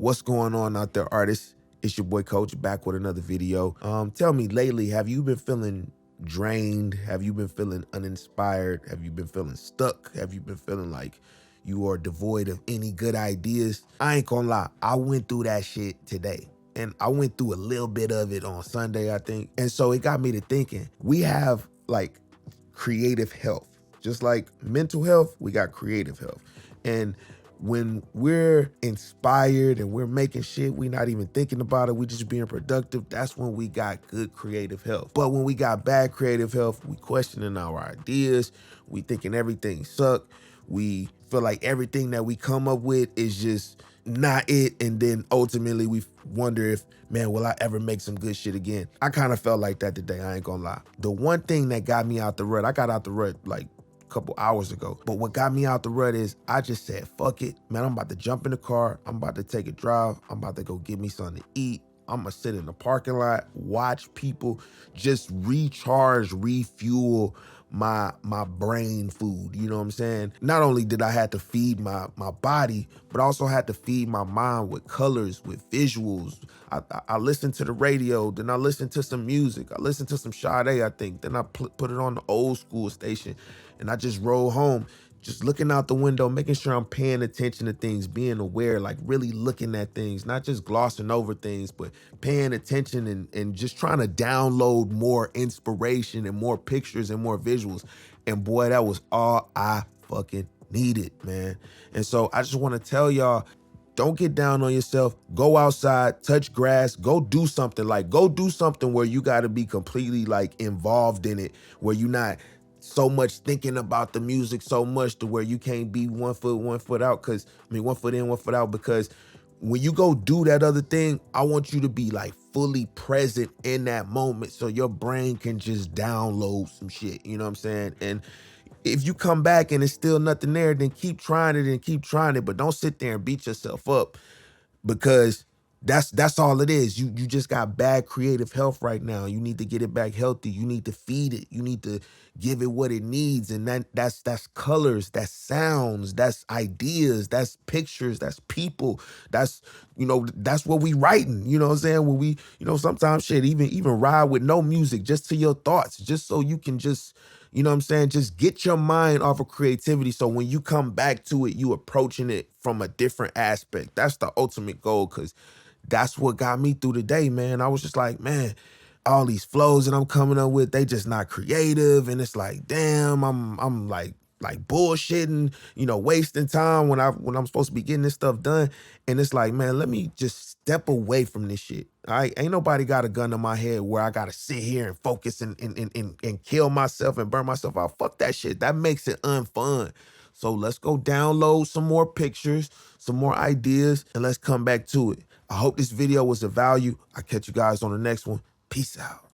What's going on out there, artists? It's your boy Coach back with another video. Tell me lately, have you been feeling drained? Have you been feeling uninspired? Have you been feeling stuck? Have you been feeling like you are devoid of any good ideas? I ain't gonna lie, I went through that shit today. And I went through a little bit of it on Sunday, I think. And so it got me to thinking, we have like creative health. Just like mental health, we got creative health. And when we're inspired and we're making shit, we're not even thinking about it, we just being productive, that's when we got good creative health. But when we got bad creative health, we questioning our ideas, we thinking everything suck, we feel like everything that we come up with is just not it, and then ultimately we wonder if, man, will I ever make some good shit again? I kind of felt like that today, I ain't gonna lie. The one thing that got me out the rut, I got out the rut like couple hours ago. But what got me out the rut is I just said, fuck it, man, I'm about to jump in the car. I'm about to take a drive. I'm about to go get me something to eat. I'm gonna sit in the parking lot, watch people, just recharge, refuel my brain food, you know what I'm saying? Not only did I have to feed my body, but I also had to feed my mind with colors, with visuals. I listened to the radio, then I listened to some music. I listened to some Sade, I think. Then I put it on the old school station, and I just rolled home, just looking out the window, making sure I'm paying attention to things, being aware, like really looking at things, not just glossing over things, but paying attention and just trying to download more inspiration and more pictures and more visuals. And boy, that was all I fucking needed, man. And so I just want to tell y'all, don't get down on yourself. Go outside, touch grass, go do something. Like, go do something where you got to be completely like involved in it, where you're not so much thinking about the music so much to where you can't be one foot out, because I mean, one foot in, one foot out, because when you go do that other thing, I want you to be like fully present in that moment so your brain can just download some shit, you know what I'm saying? And if you come back and it's still nothing there, then keep trying it and keep trying it, but don't sit there and beat yourself up, because that's all it is. You just got bad creative health right now. You need to get it back healthy. You need to feed it. You need to give it what it needs. And that's colors, that's sounds, that's ideas, that's pictures, that's people. That's, you know, that's what we writing. You know what I'm saying? When we, you know, sometimes shit, even ride with no music, just to your thoughts, just so you can just, you know what I'm saying, just get your mind off of creativity. So when you come back to it, you approaching it from a different aspect. That's the ultimate goal, because that's what got me through the day, man. I was just like, man, all these flows that I'm coming up with, they just not creative. And it's like, damn, I'm like bullshitting, you know, wasting time when I'm supposed to be getting this stuff done. And it's like, man, let me just step away from this shit. All right, ain't nobody got a gun to my head where I gotta sit here and focus and kill myself and burn myself out. Fuck that shit. That makes it unfun. So let's go download some more pictures, some more ideas, and let's come back to it. I hope this video was of value. I'll catch you guys on the next one. Peace out.